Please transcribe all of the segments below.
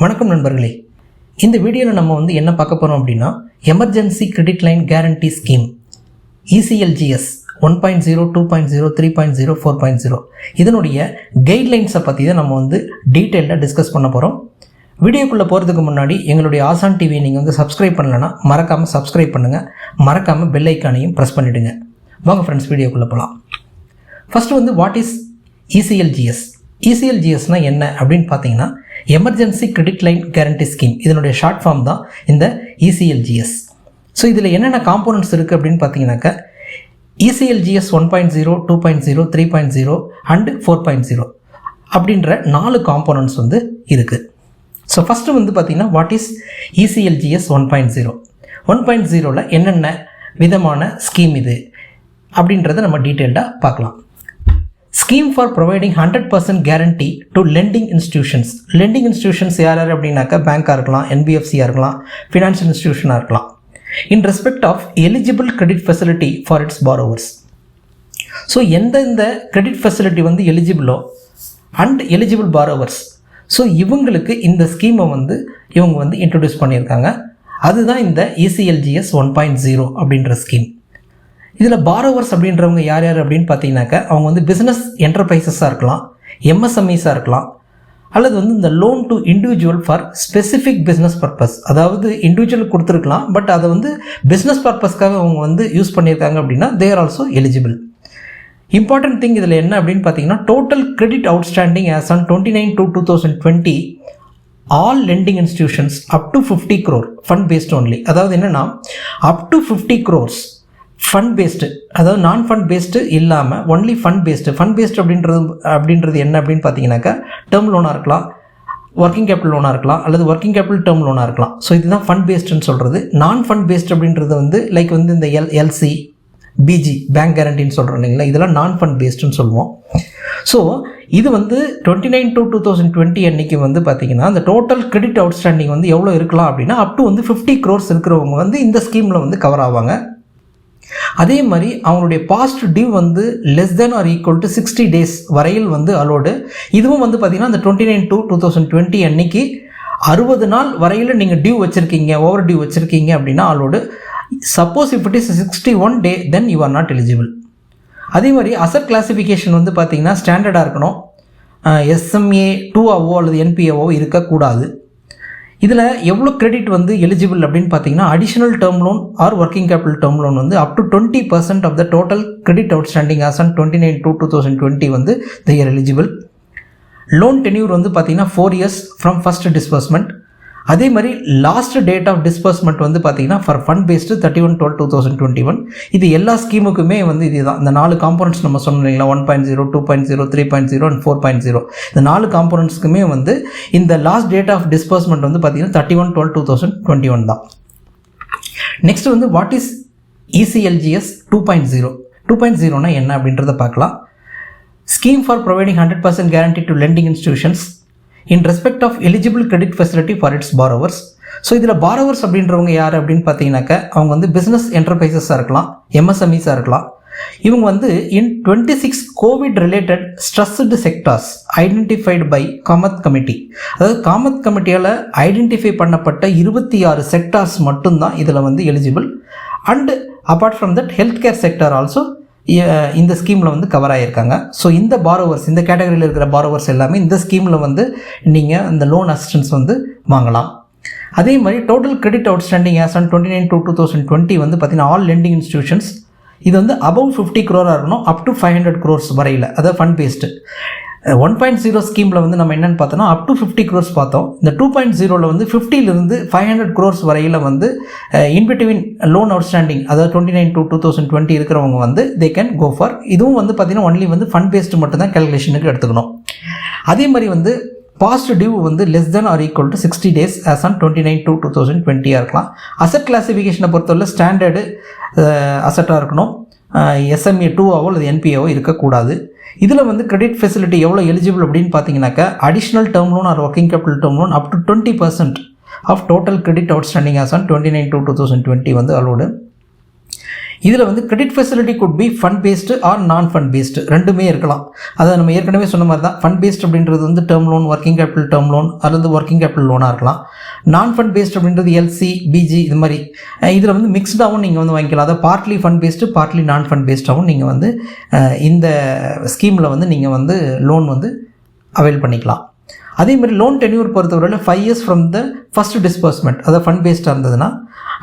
வணக்கம் நண்பர்களே, இந்த வீடியோவில் நம்ம என்ன பார்க்க போகிறோம் அப்படின்னா emergency credit line guarantee scheme ECLGS 1.0, 2.0, 3.0, 4.0 இதனுடைய கைட்லைன்ஸை பற்றி தான் நம்ம டீட்டெயிலாக டிஸ்கஸ் பண்ண போகிறோம். வீடியோக்குள்ளே போகிறதுக்கு முன்னாடி எங்களுடைய ஆசான் டிவியை நீங்கள் சப்ஸ்கிரைப் பண்ணலைன்னா மறக்காமல் சப்ஸ்கிரைப் பண்ணுங்கள், மறக்காமல் பெல் ஐக்கானையும் ப்ரெஸ் பண்ணிவிடுங்க. வாங்க ஃப்ரெண்ட்ஸ், வீடியோக்குள்ளே போகலாம். First what is ECLGS? ECLGSனால் என்ன அப்படின்னு பார்த்தீங்கன்னா emergency credit line guarantee scheme. இதனுடைய ஷார்ட் ஃபார்ம் தான் இந்த ECLGS. ஸோ இதில் என்னென்ன காம்போனன்ட்ஸ் இருக்குது அப்படின்னு பார்த்தீங்கன்னாக்கா ECLGS 1.0, 2.0, 3.0 அண்ட் 4.0 அப்படின்ற 4 காம்போனன்ட்ஸ் இருக்குது. ஸோ ஃபஸ்ட்டு பார்த்தீங்கன்னா வாட் இஸ் ECLGS 1.0? 1.0ல் என்னென்ன விதமான ஸ்கீம் இது அப்படின்றத நம்ம டீட்டெயில்டாக பார்க்கலாம். Scheme for providing 100% guarantee to lending institutions. Lending institutions யார் அப்படின்னாக்கா பேங்காக இருக்கலாம், NBFCயாக இருக்கலாம், ஃபினான்ஷியல் இன்ஸ்டிடியூஷனாக இருக்கலாம். In respect of eligible credit facility for its borrowers. So எந்தெந்த கிரெடிட் ஃபெசிலிட்டி எலிஜிபிளோ அண்ட் எலிஜிபிள் பாரோவர்ஸ், ஸோ இவங்களுக்கு இந்த ஸ்கீமை இவங்க இன்ட்ரடியூஸ் பண்ணியிருக்காங்க. அதுதான் இந்த ECLGS 1.0 அப்படின்ற ஸ்கீம். இதில் பாரோவர்ஸ் அப்படின்றவங்க யார் யார் அப்படின்னு பார்த்தீங்கன்னாக்கா அவங்க பிஸ்னஸ் என்டர்பிரைசஸாக இருக்கலாம், MSMEஸாக இருக்கலாம், அல்லது இந்த loan to individual for specific business purpose. அதாவது இண்டிவிஜுவலுக்கு கொடுத்துருக்கலாம், பட் அதை பிஸ்னஸ் பர்பஸ்க்காக அவங்க யூஸ் பண்ணியிருக்காங்க அப்படின்னா they are also eligible. Important thing இதில் என்ன அப்படின்னு பார்த்தீங்கன்னா total credit outstanding as on 29/2/2020 all lending institutions up to 50 crore fund based only. அதாவது என்னென்னா up to 50 crores fund based, அதாவது நான் ஃபண்ட் பேஸ்டு இல்லாமல் only fund based. Fund based அப்படின்றது என்ன அப்படின்னு பார்த்தீங்கன்னாக்கா டேர்ம் லோனாக இருக்கலாம், ஒர்க்கிங் கேபிட்டல் லோனாக இருக்கலாம், அல்லது ஒர்க்கிங் கேபிட்டல் டேர்ம் லோனாக இருக்கலாம். ஸோ இதுதான் ஃபண்ட் பேஸ்டுன்னு சொல்கிறது. நான் ஃபண்ட் பேஸ்டு அப்படின்றது லைக் இந்த LC, BG பேங்க் கேரண்டின்னு சொல்கிறோம் இல்லைங்களா, இதெல்லாம் நான் ஃபண்ட் பேஸ்டுன்னு சொல்லுவோம். ஸோ இது 29/2/2020 அன்றைக்கி பார்த்தீங்கன்னா அந்த டோட்டல் கிரெடிட் அவுட்ஸ்டாண்டிங் எவ்வளோ இருக்கலாம் அப்படின்னா அப் டு 50 crores இருக்கிறவங்க இந்த ஸ்கீமில் கவர் ஆவாங்க. அதே மாதிரி அவங்களுடைய past due less than or equal to 60 days வரையில் அலோடு. இதுவும் பார்த்தீங்கன்னா அந்த 29/2/2020 அன்னைக்கு 60 நாள் வரையில் நீங்கள் டியூ வச்சுருக்கீங்க, ஓவர் டியூ வச்சுருக்கீங்க அப்படின்னா allowed. Suppose if it is 61 day then you are not eligible. அதே மாதிரி அசட் கிளாசிஃபிகேஷன் பார்த்தீங்கன்னா ஸ்டாண்டர்டாக இருக்கணும். SMA 2ஆவோ அல்லது NPAவோ இருக்கக்கூடாது. இதில் எவ்வளோ கிரெடிட் எலிஜிபிள் அப்படின்னு பார்த்தீங்கன்னா additional term loan or working capital term loan up to 20% of the total credit outstanding as on 29/2/2020 they are eligible. Loan tenure பார்த்தீங்கன்னா 4 years ஃப்ரம் ஃபர்ஸ்ட் டிஸ்பர்ஸ்மெண்ட். அதே மாதிரி லாஸ்ட் டேட் ஆஃப் டிஸ்பர்ஸ்மெண்ட் பார்த்தீங்கன்னா for fund based 31/12/2021. இது எல்லா ஸ்கீமுக்குமே இதுதான். இந்த 4 components நம்ம சொன்னோம் இல்லைங்களா, 1.0, 2.0, 3.0 அண்ட் 4.0. இந்த 4 காம்போனன்ட்ஸ்க்குமே இந்த லாஸ்ட் டேட் ஆஃப் டிஸ்பர்ஸ்மெண்ட் பார்த்தீங்கன்னா 31/12/2021 தான். Next what is ECLGS 2.0? 2.0னா என்ன அப்படின்றத பார்க்கலாம். Scheme for providing 100% guarantee to lending institutions in respect of eligible credit facility for its borrowers. So இதில் borrowers அப்படின்றவங்க யார் அப்படின்னு பார்த்தீங்கன்னாக்கா அவங்க பிஸ்னஸ் என்டர்பிரைசஸாக இருக்கலாம், MSMEஸாக இருக்கலாம். இவங்க in 26 covid related stressed sectors identified by Kamath committee. அதாவது காமத் கமிட்டியால் ஐடென்டிஃபை பண்ணப்பட்ட 26 செக்டார்ஸ் மட்டும்தான் இதில் eligible. And apart from that health care sector also இந்த ஸ்கீமில் கவர் ஆகியிருக்காங்க. ஸோ இந்த பாரோவர்ஸ், இந்த கேட்டகரியில் இருக்கிற பாரோவர்ஸ் எல்லாமே இந்த ஸ்கீமில் நீங்கள் இந்த லோன் அசிஸ்டன்ஸ் வாங்கலாம். அதே மாதிரி total credit outstanding as on 29/2/2020 பார்த்தீங்கன்னா ஆல் லெண்டிங் இன்ஸ்டிடியூஷன்ஸ் இது above 50 crore இருக்கணும், அப் டு 500 crores வரையில். அதாவது ஃபண்ட் பேஸ்டு. 1.0 ஸ்கீமில் நம்ம என்னென்னு பார்த்தோன்னா அப் டு 50 crores பார்த்தோம். இந்த 2.0ல் 50லிருந்து 500 crores வரையில் இன்பிட்வீன் லோன் அவுட்ஸ்டாண்டிங், அதாவது 29/2/2020 இருக்கிறவங்க தே கேன் கோ ஃபார். இதுவும் பார்த்தீங்கன்னா ஒன்லி ஃபண்ட் பேஸ்டு மட்டும்தான் கேல்குலேஷனுக்கு எடுத்துக்கணும். அதே மாதிரி past due less than or equal to 60 days as on 29/2/2020 இருக்கலாம். அசட் கிளாசிஃபிகேஷனை பொறுத்தவரை ஸ்டாண்டர்டு அசட்டாக இருக்கணும், SMA 2ஆவோ அல்லது NPAவோ இருக்கக்கூடாது. இதில் கிரெடிட் ஃபெசிலிட்டி எவ்வளோ எலிஜிபிள் அப்படின்னு பார்த்தீங்கன்னாக்கா additional term loan or working capital term loan up to 20% of total credit outstanding as on 29/2/2020 allowed. இதில் வந்து credit facility could be fund based or non fund based ரெண்டுமே இருக்கலாம். அதை நம்ம ஏற்கனவே சொன்ன மாதிரி தான். ஃபண்ட் பேஸ்ட் அப்படின்றது வந்து term loan, working capital term loan அல்லது ஒர்க்கிங் கேபிட்டல் லோனாக இருக்கலாம். நான் ஃபண்ட் பேஸ்ட் அப்படின்றது எல்சி, பிஜி இது மாதிரி. இதில் வந்து மிக்ஸ்டாகவும் நீங்கள் வந்து வாங்கிக்கலாம். அதை பார்ட்லி ஃபண்ட் பேஸ்டு பார்ட்லி நான் ஃபண்ட் பேஸ்டாகவும் நீங்கள் வந்து இந்த ஸ்கீமில் வந்து நீங்கள் வந்து லோன் வந்து அவைல் பண்ணிக்கலாம். அதேமாதிரி லோன் டென்யூர் பொறுத்தவரையில் 5 years from the first disbursement, அதாவது ஃபண்ட் பேஸ்டாக இருந்ததுன்னா,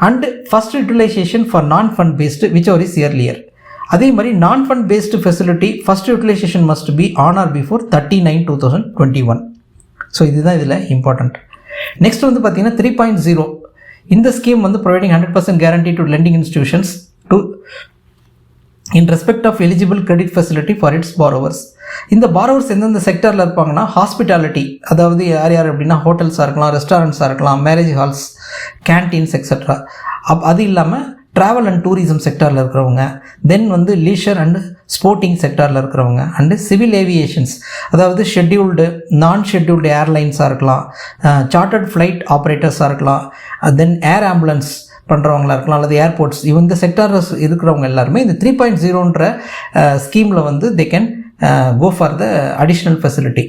and first utilisation for non fund based which are is earlier. அதே மாதிரி non fund based facility first utilisation must be on or before 30/9/2021. So இதுதான் இதில் important. Next வந்து பார்த்தீங்கன்னா 3.0 இந்த ஸ்கீம் வந்து providing 100% guarantee to lending institutions to in respect of eligible credit facility for its borrowers. இந்த borrowers எந்தெந்த செக்டரில் இருப்பாங்கன்னா, hospitality, அதாவது யார் யார் அப்படின்னா ஹோட்டல்ஸாக இருக்கலாம், ரெஸ்டாரண்ட்ஸாக இருக்கலாம், மேரேஜ் ஹால்ஸ், கேன்டீன்ஸ் எக்ஸட்ரா. அது இல்லாமல் ட்ராவல் அண்ட் டூரிசம் செக்டரில் இருக்கிறவங்க, தென் வந்து லீஷர் அண்ட் ஸ்போர்ட்டிங் செக்டரில் இருக்கிறவங்க, அண்டு சிவில் ஏவியேஷன்ஸ், அதாவது ஷெட்யூல்டு நான் ஷெட்யூல்டு ஏர்லைன்ஸாக இருக்கலாம், சார்ட்டர்ட் ஃப்ளைட் ஆப்ரேட்டர்ஸாக இருக்கலாம், தென் ஏர் ஆம்புலன்ஸ் பண்ணுறவங்களா இருக்கலாம், அல்லது ஏர்போர்ட்ஸ். இந்த செக்டர்ஸ் இருக்கிறவங்க எல்லாருமே இந்த 3.0ன்ற ஸ்கீமில் வந்து they can go for the additional facility.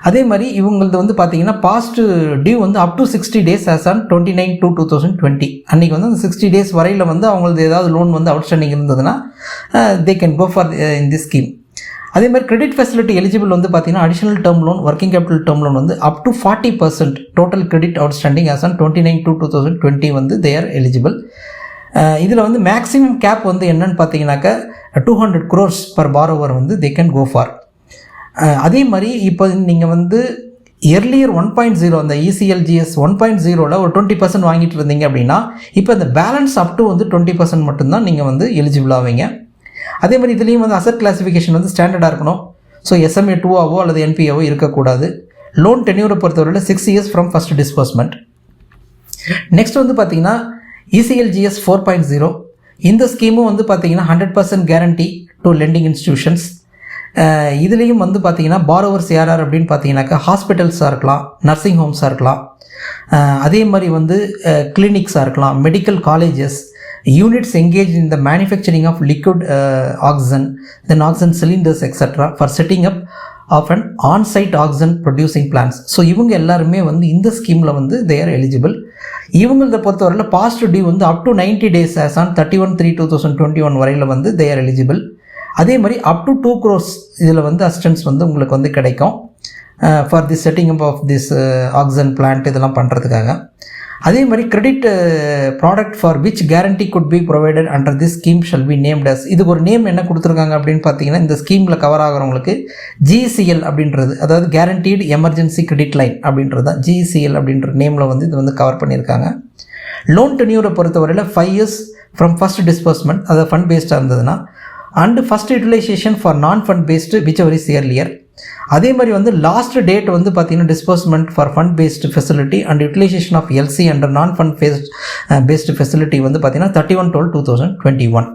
அதே மாதிரி இவங்களது வந்து பார்த்தீங்கன்னா பாஸ்ட் டியூ வந்து up to 60 days as on 29/2/2020. அன்றைக்கி வந்து அந்த 60 days வரையில் வந்து அவங்களது ஏதாவது லோன் வந்து அவுட்ஸ்டாண்டிங் இருந்ததுன்னா they can go for in this scheme. அதே மாதிரி கிரெடிட் ஃபெசிலிட்டி எலிஜிபிள் வந்து பார்த்தீங்கன்னா additional term loan, working capital term loan வந்து up to 40% total credit outstanding as on 29/2/2020 வந்து தே ஆர் எலிஜிபிள். இதில் வந்து மேக்ஸிமம் கேப் வந்து என்னன்னு பார்த்தீங்கன்னாக்கா 200 crores per borrower வந்து தே கேன் கோ ஃபார். அதே மாதிரி இப்போ நீங்கள் வந்து எர்லியர் 1.0 அந்த ECLGS 1.0ல ஒரு 20% வாங்கிட்டு இருந்தீங்க அப்படின்னா, இப்போ இந்த பேலன்ஸ் அப் டு வந்து 20% மட்டும்தான் நீங்கள் வந்து எலிஜிபிள் ஆவீங்க. அதே மாதிரி இதுலேயும் வந்து அசட் கிளாஸிஃபிகேஷன் வந்து ஸ்டாண்டர்டாக இருக்கணும். ஸோ SMA 2ஆவோ அல்லது NPAவோ இருக்கக்கூடாது. லோன் டென்யூரை பொறுத்தவரையில் 6 years from first disbursement. Next வந்து பார்த்தீங்கன்னா ECLGS 4.0 இந்த ஸ்கீமும் வந்து பார்த்தீங்கன்னா 100% guarantee டு லெண்டிங் இன்ஸ்டிடியூஷன்ஸ். இதுலேயும் வந்து பார்த்தீங்கன்னா borrowers யார் அப்படின்னு பார்த்தீங்கன்னாக்கா ஹாஸ்பிட்டல்ஸாக இருக்கலாம், நர்சிங் ஹோம்ஸாக இருக்கலாம், அதே மாதிரி வந்து கிளினிக்ஸாக இருக்கலாம், medical colleges, units engaged in the manufacturing of liquid oxygen, then oxygen cylinders etc. for setting up of an on-site oxygen producing plants. So இவங்க எல்லாருமே வந்து இந்த ஸ்கீமில் வந்து they are eligible. இவங்கள பொறுத்தவரையில் பாஸ்ட் டியூ வந்து up to 90 days as on 31/3/2021 வரையில் வந்து they are eligible. அதே மாதிரி அப் டு 2 crores இதில் வந்து அசிஸ்டன்ஸ் வந்து உங்களுக்கு வந்து கிடைக்கும் for the setting up of this oxygen plant இதெல்லாம் பண்ணுறதுக்காக. அதே மாதிரி credit product for which guarantee could be provided under this scheme shall be named as. இதுக்கு ஒரு நேம் என்ன கொடுத்துருக்காங்க அப்படின்னு பார்த்தீங்கன்னா, இந்த ஸ்கீமில் கவர் ஆகிறவங்களுக்கு GCL அப்படின்றது, அதாவது கேரண்டீடு எமர்ஜென்சி கிரெடிட் லைன் அப்படின்றது தான் GCL அப்படின்ற நேமில் வந்து இது வந்து கவர் பண்ணியிருக்காங்க. லோன் டென்யூரை பொறுத்தவரையில் 5 years ஃப்ரம் ஃபஸ்ட் டிஸ்பர்ஸ்மெண்ட், அதாவது ஃபண்ட் பேஸ்டாக இருந்ததுன்னா, and first utilisation for non fund based whichever is earlier. அதே மாதிரி வந்து லாஸ்ட் டேட் வந்து பார்த்தீங்கன்னா disbursement for fund based facility and utilisation of LC under non fund based facility வந்து பார்த்தீங்கன்னா 31/12/2021.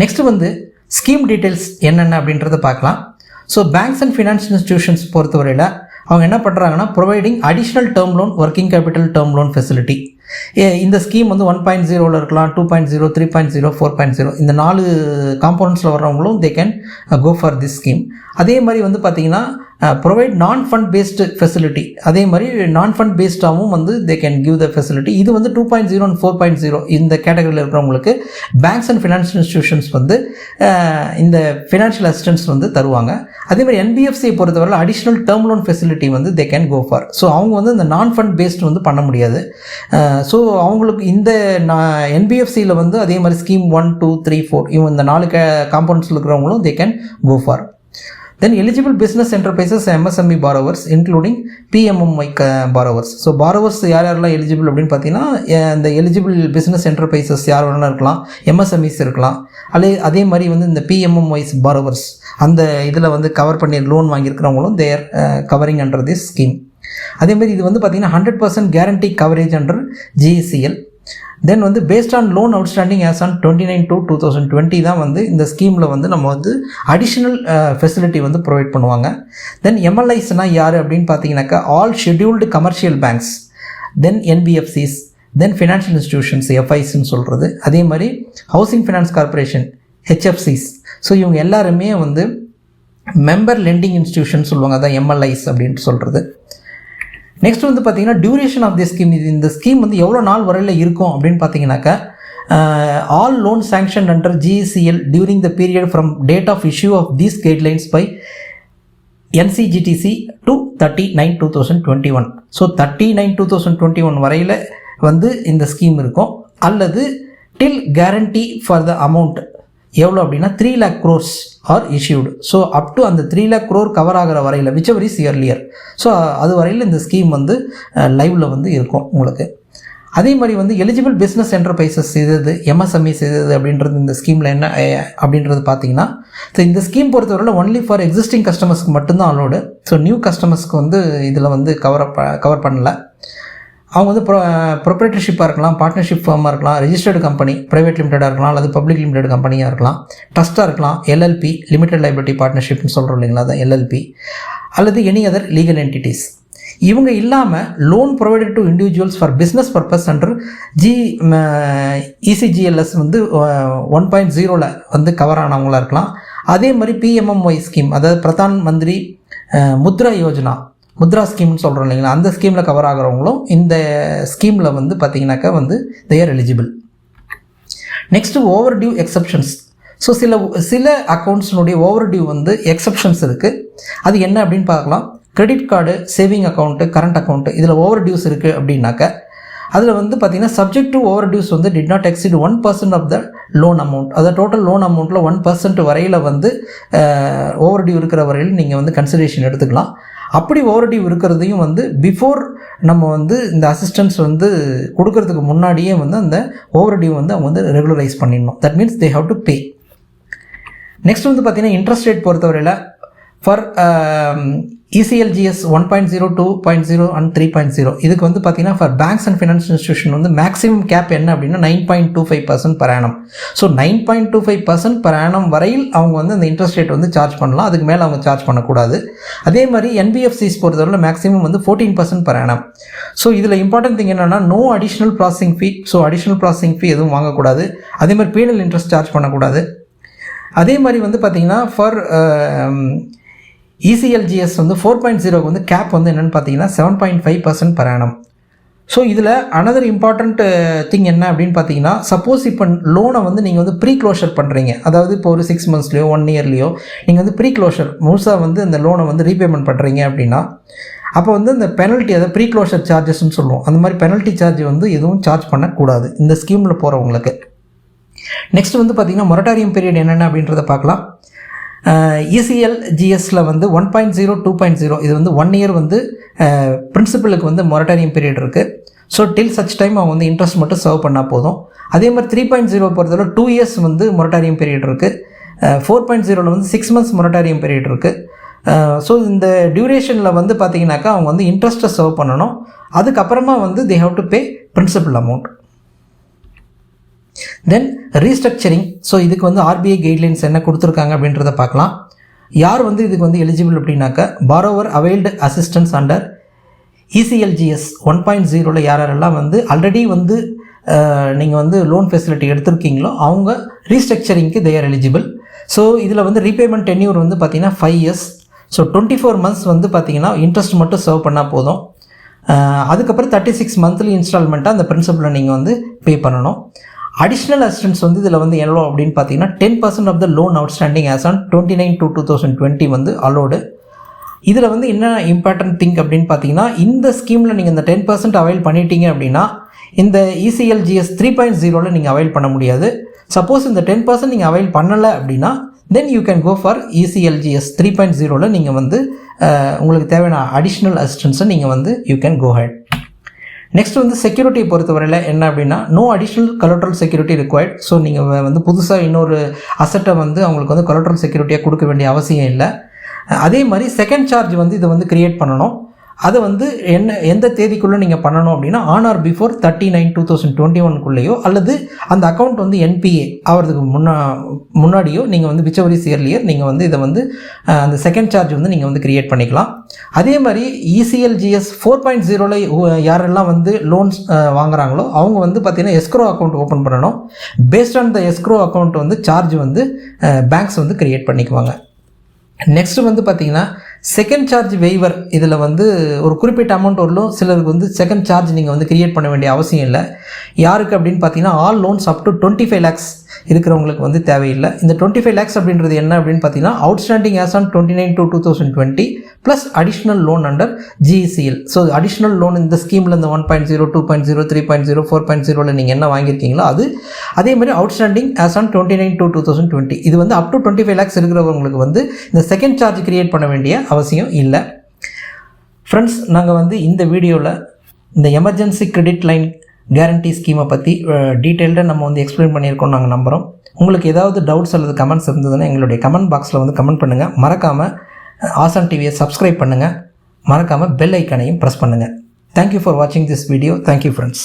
நெக்ஸ்ட் வந்து ஸ்கீம் டீட்டெயில்ஸ் என்னென்ன அப்படின்றத பார்க்கலாம். So banks and finance institutions பொறுத்தவரையில் அவங்க என்ன பண்ணுறாங்கன்னா, providing additional term loan, working capital term loan facility. இந்த ஸ்கீம் வந்து 1.0ல இருக்கலாம், 2.0, 3.0, 4.0 இந்த 4 காம்போனன்ட்ஸில் வர்றவங்களும் they can go for this scheme. அதே மாதிரி வந்து பார்த்தீங்கன்னா ப்ரொவைட் நான் ஃபண்ட் பேஸ்டு ஃபெசிலிட்டி, அதே மாதிரி நான் ஃபண்ட் பேஸ்டாகவும் வந்து they can give the facility. இது வந்து 2.0 அண்ட் 4.0 இந்த கேட்டகரியில் இருக்கிறவங்களுக்கு பேங்க்ஸ் அண்ட் ஃபினான்ஷியல் இன்ஸ்டிடியூஷன்ஸ் வந்து இந்த ஃபினான்ஷியல் அசிஸ்டன்ஸ் வந்து தருவாங்க. அதே மாதிரி NBFCயை பொறுத்தவரை அடிஷ்னல் டேர்ம் லோன் ஃபெசிலிட்டி வந்து they can go for. So அவங்க வந்து இந்த நான் ஃபண்ட் பேஸ்டு வந்து பண்ண முடியாது. ஸோ அவங்களுக்கு இந்த NBFCயில் வந்து அதே மாதிரி ஸ்கீம் 1, 2, 3, 4 இவங்க இந்த 4 காம்போனன்ட்ஸில் இருக்கிறவங்களும் they can go for. Then eligible business enterprises MSME borrowers including PMMY borrowers. So borrowers யாரெல்லாம் எலிஜிபிள் அப்படின்னு பார்த்தீங்கன்னா, இந்த எலிஜிபிள் பிஸ்னஸ் என்டர்பிரைசஸ் யார் வேணாலும் இருக்கலாம், MSMEs இருக்கலாம், அதே மாதிரி வந்து இந்த PMMYs borrowers அந்த இதில் வந்து கவர் பண்ணி லோன் வாங்கியிருக்கிறவங்களும் they're covering under this scheme. அதே மாதிரி இது வந்து பார்த்தீங்கன்னா 100% guarantee coverage under GCL. Then வந்து based on loan outstanding as on 29/2/2020 தான் வந்து இந்த ஸ்கீமில் வந்து நம்ம வந்து அடிஷ்னல் ஃபெசிலிட்டி வந்து ப்ரொவைட் பண்ணுவாங்க. தென் MLIஸ்னால் யார் அப்படின்னு பார்த்தீங்கன்னாக்கா, ஆல் ஷெட்யூல்டு கமர்ஷியல் பேங்க்ஸ், தென் NBFCs, தென் ஃபினான்ஷியல் இன்ஸ்டிடியூஷன்ஸ் எஃப்ஐஸ்ன்னு சொல்கிறது, அதே மாதிரி ஹவுசிங் ஃபைனான்ஸ் கார்பரேஷன் ஹெச்எஃப்சிஸ். ஸோ இவங்க எல்லாருமே வந்து மெம்பர் லெண்டிங் இன்ஸ்டிடியூஷன் சொல்லுவாங்க, அதான் எம்எல்ஐஸ் அப்படின்ட்டு சொல்கிறது. நெக்ஸ்ட் வந்து பார்த்திங்கன்னா டியூரேஷன் ஆஃப் தி ஸ்கீம். இந்த ஸ்கீம் வந்து எவ்வளோ நாள் வரையில் இருக்கும் அப்படின்னு பார்த்தீங்கன்னாக்கா all loans sanctioned under GECL during the period from date of issue of these guidelines by NCGTC to 30/9/2021. So 30/9/2021 வரையில் வந்து இந்த ஸ்கீம் இருக்கும். அல்லது till guarantee for the amount எவ்வளோ அப்படின்னா 3 lakh crores are issued. So up to அந்த 3 lakh crore cover ஆகிற வரையில் whichever is earlier. ஸோ அது வரையில் இந்த ஸ்கீம் வந்து லைவில் வந்து இருக்கும் உங்களுக்கு. அதே மாதிரி வந்து எலிஜிபிள் பிஸ்னஸ் என்டர்பிரைசஸ் எது, MSMEs எது அப்படின்றது இந்த ஸ்கீமில் என்ன அப்படின்றது பார்த்தீங்கன்னா, ஸோ இந்த ஸ்கீம் பொறுத்தவரையில் ஒன்லி ஃபார் எக்ஸிஸ்டிங் கஸ்டமர்ஸ்க்கு மட்டும்தான் அலோடு. ஸோ நியூ கஸ்டமர்ஸ்க்கு வந்து இதில் வந்து கவர் பண்ணலை. அவங்க வந்து ப்ரொப்ரைட்டர்ஷிப்பாக இருக்கலாம், பார்ட்னர்ஷிப் ஃபார்மாக இருக்கலாம், ரெஜிஸ்டர்டு கம்பெனி ப்ரைவேட் லிமிடெடாக இருக்கலாம், அல்லது பப்ளிக் லிமிடெட் கம்பெனியாக இருக்கலாம், ட்ரஸ்ட்டாக இருக்கலாம், LLP லிமிடெட் லைபிலிட்டி பார்ட்னர்ஷிப்னு சொல்கிறோம் இல்லைங்களா, அதான் LLP, அல்லது எனி அதர் லீகல் என்டிட்டிஸ். இவங்க இல்லாமல் loan provided to individuals for business purpose under ECLGS வந்து 1.0 வந்து கவர் ஆனவங்களாக இருக்கலாம். அதே மாதிரி PMMY ஸ்கீம், அதாவது பிரதான் மந்திரி முத்ரா ஸ்கீம்னு சொல்கிறோம் இல்லைங்களா, அந்த ஸ்கீமில் கவர் ஆகிறவங்களும் இந்த ஸ்கீமில் வந்து பார்த்திங்கனாக்கா வந்து they are eligible. Next overdue exceptions. So சில அக்கௌண்ட்ஸினுடைய ஓவர் டியூ வந்து எக்ஸப்ஷன்ஸ் இருக்குது. அது என்ன அப்படின்னு பார்க்கலாம். Credit card, saving account, current account, இதில் ஓவர் டியூஸ் இருக்குது அப்படின்னாக்க அதில் வந்து பார்த்திங்கன்னா சப்ஜெக்ட் டு ஓவர் டியூஸ் வந்து did not exceed 1% of the loan amount. அதாவது டோட்டல் லோன் அமௌண்ட்டில் 1% வரையில் வந்து ஓவர் டியூ இருக்கிற வரையில் நீங்கள் வந்து கன்சிடரேஷன் எடுத்துக்கலாம். அப்படி ஓவர் டியூ இருக்கிறதையும் வந்து பிஃபோர் நம்ம வந்து இந்த அசிஸ்டன்ஸ் வந்து கொடுக்கறதுக்கு முன்னாடியே வந்து அந்த ஓவர் டியூ வந்து அவங்க வந்து ரெகுலரைஸ் பண்ணிடணும். That means they have to pay. Next வந்து பார்த்திங்கன்னா இன்ட்ரெஸ்ட் ரேட் பொறுத்தவரையில் ஃபார் ECLGS 1.0, 2.0 and 3.0 இதுக்கு வந்து பார்த்திங்கன்னா for banks and financial institution வந்து மேக்ஸிமம் கேப் என்ன அப்படின்னா 9.25% per annum. So 9.25% per annum வரையில் அவங்க வந்து அந்த இன்ட்ரெஸ்ட் ரேட் வந்து சார்ஜ் பண்ணலாம். அதுக்கு மேலே அவங்க சார்ஜ் பண்ணக்கூடாது. அதே மாதிரி NBFCs பொறுத்தவரையில் மேக்ஸிமம் வந்து 14% per annum. ஸோ இதில் இம்பார்ட்டன்ட் திங் என்னென்னா no additional processing fee. So additional processing fee எதுவும் வாங்கக்கூடாது. அதே மாதிரி பீனல் இன்ட்ரெஸ்ட் சார்ஜ் பண்ணக்கூடாது. அதே மாதிரி வந்து பார்த்திங்கன்னா ஃபார் ECLGS வந்து 4.0 வந்து கேப் வந்து என்னென்னு பார்த்தீங்கன்னா 7.5% per annum. ஸோ இதில் அனதர் இம்பார்ட்டண்ட் திங் என்ன அப்படின்னு பார்த்தீங்கன்னா, சப்போஸ் இப்போ லோனை வந்து நீங்கள் வந்து ப்ரீ க்ளோஷர் பண்ணுறீங்க, அதாவது இப்போ ஒரு 6 monthsலையோ 1 yearலையோ நீங்கள் வந்து ப்ரீ க்ளோஷர் முழுசாக வந்து இந்த லோனை வந்து ரீபேமெண்ட் பண்ணுறீங்க அப்படின்னா அப்போ வந்து இந்த பெனல்ட்டி, அதாவது ப்ரீ க்ளோஷர் சார்ஜஸ்ன்னு சொல்லுவோம், அந்த மாதிரி பெனல்ட்டி சார்ஜ் வந்து எதுவும் சார்ஜ் பண்ணக்கூடாது இந்த ஸ்கீமில் போகிறவங்களுக்கு. நெக்ஸ்ட் வந்து பார்த்திங்கன்னா மொரட்டாரியம் பீரியட் என்னென்ன அப்படின்றத பார்க்கலாம். ECLGSல வந்து 1.0, 2.0 இது வந்து 1 year வந்து பிரின்சிபலுக்கு வந்து மொரட்டாரியம் பீரியட் இருக்குது. ஸோ டில் சச் டைம் அவங்க வந்து இன்ட்ரெஸ்ட் மட்டும் சர்வ் பண்ணால் போதும். அதே மாதிரி 3.0 பொறுத்தவரை 2 years வந்து மொரட்டாரியம் பீரியட் இருக்குது. 4.0 வந்து 6 months மொரட்டாரியம் பீரியட் இருக்குது. ஸோ இந்த டியூரேஷனில் வந்து பார்த்திங்கனாக்கா அவங்க வந்து இன்ட்ரெஸ்ட்டை சர்வ் பண்ணணும். அதுக்கப்புறமா வந்து they have to pay principal amount. Then restructuring. So இதுக்கு வந்து RBI கைட்லைன்ஸ் என்ன கொடுத்துருக்காங்க அப்படின்றத பார்க்கலாம். யார் வந்து இதுக்கு வந்து எலிஜிபிள் அப்படின்னாக்கா borrower availed assistance under ECLGS 1.0ல யாரெல்லாம் வந்து ஆல்ரெடி வந்து நீங்கள் வந்து லோன் ஃபெசிலிட்டி எடுத்திருக்கீங்களோ அவங்க ரீஸ்ட்ரக்சரிங்க்கு தே ஆர் எலிஜிபிள். ஸோ இதில் வந்து ரீபேமெண்ட் டென்யூர் வந்து பார்த்திங்கன்னா 5 years. ஸோ 24 months வந்து பார்த்திங்கன்னா இன்ட்ரெஸ்ட் மட்டும் சர்வ் பண்ணால் போதும். அதுக்கப்புறம் 36 monthly இன்ஸ்டால்மெண்ட்டாக அந்த பிரின்சிபலை நீங்கள் வந்து பே பண்ணணும். அடிஷ்னல் அசிஸ்டன்ஸ் வந்து இதில் வந்து எவ்வளோ அப்படின்னு பார்த்தீங்கன்னா 10% of the loan outstanding as on 29/2/2020 வந்து அலோடு. இதில் வந்து என்ன இம்பார்ட்டன்ட் திங் அப்படின்னு பார்த்தீங்கன்னா, இந்த ஸ்கீமில் நீங்கள் இந்த 10% அவைல் பண்ணிட்டீங்க அப்படின்னா இந்த ECLGS 3.0ல நீங்கள் அவைல் பண்ண முடியாது. சப்போஸ் இந்த 10% நீங்கள் அவைல் பண்ணலை அப்படின்னா then you can go for ECLGS 3.0ல நீங்கள் வந்து உங்களுக்கு தேவையான அடிஷ்னல் அசிஸ்டன்ஸை நீங்கள் வந்து you can go ahead. Next வந்து செக்யூரிட்டியை பொறுத்தவரையில் என்ன அப்படின்னா no additional collateral security required. So நீங்கள் வந்து புதுசாக இன்னொரு அசட்டை வந்து அவங்களுக்கு வந்து கொலட்ரல் செக்யூரிட்டியாக கொடுக்க வேண்டிய அவசியம் இல்லை. அதே மாதிரி செகண்ட் சார்ஜ் வந்து இதை வந்து கிரியேட் பண்ணணும். அதை வந்து எந்த தேதிக்குள்ளே நீங்கள் பண்ணணும் அப்படின்னா ஆன் ஆர் பிஃபோர் 30/9/2021 அல்லது அந்த அக்கௌண்ட் வந்து NPA ஆகிறதுக்கு முன்னாடியோ நீங்கள் வந்து whichever is earlier நீங்கள் வந்து இதை வந்து அந்த செகண்ட் சார்ஜ் வந்து நீங்கள் வந்து கிரியேட் பண்ணிக்கலாம். அதே மாதிரி ECLGS 4.0ல யாரெல்லாம் வந்து லோன்ஸ் வாங்குறாங்களோ அவங்க வந்து பார்த்தீங்கன்னா எஸ்க்ரோ அக்கௌண்ட் ஓப்பன் பண்ணணும். Based on the escrow account வந்து சார்ஜ் வந்து பேங்க்ஸ் வந்து கிரியேட் பண்ணிக்குவாங்க. நெக்ஸ்ட்டு வந்து பார்த்தீங்கன்னா செகண்ட் சார்ஜ் வெய்வர் இதில் வந்து ஒரு குறிப்பிட்ட அமௌண்ட் வரலும் சிலருக்கு வந்து செகண்ட் சார்ஜ் நீங்கள் வந்து கிரியேட் பண்ண வேண்டிய அவசியம் இல்லை. யாருக்கு அப்படின்னு பார்த்தீங்கன்னா all loans up to 25 lakhs இருக்கிறவங்களுக்கு வந்து தேவையில்லை. இந்த 25 lakhs அப்படின்றது என்ன அப்படின்னு பார்த்தீங்கன்னா outstanding as on 29/2/2020 plus additional loan under GECL. So additional loan இந்த ஸ்கீமில் இந்த 1.0, 2.0, 3.0, 4.0ல நீங்கள் என்ன வாங்கியிருக்கீங்களோ அது அதே மாதிரி அவுட்ஸ்டாண்டிங் ஆஸ் ஆன் 29/2/2020 இது வந்து அப் டு 25 lakhs இருக்கிறவங்களுக்கு வந்து இந்த செகண்ட் சார்ஜ் கிரியேட் பண்ண வேண்டிய அவசியம் இல்லை. ஃப்ரெண்ட்ஸ், நாங்கள் வந்து இந்த வீடியோவில் இந்த எமர்ஜென்சி கிரெடிட் லைன் கேரண்டி ஸ்கீமை பற்றி டீட்டெயில்டாக நம்ம வந்து எக்ஸ்பிளைன் பண்ணியிருக்கோம் நாங்கள் நம்புகிறோம். உங்களுக்கு ஏதாவது டவுட்ஸ் அல்லது கமெண்ட்ஸ் இருந்ததுன்னா எங்களுடைய கமெண்ட் பாக்ஸில் வந்து கமெண்ட் பண்ணுங்கள். மறக்காமல் ஆசான் டிவியை சப்ஸ்கிரைப் பண்ணுங்கள். மறக்காமல் பெல் ஐக்கானையும் ப்ரெஸ் பண்ணுங்கள். தேங்க்யூ ஃபார் வாட்சிங் திஸ் வீடியோ. Thank you friends.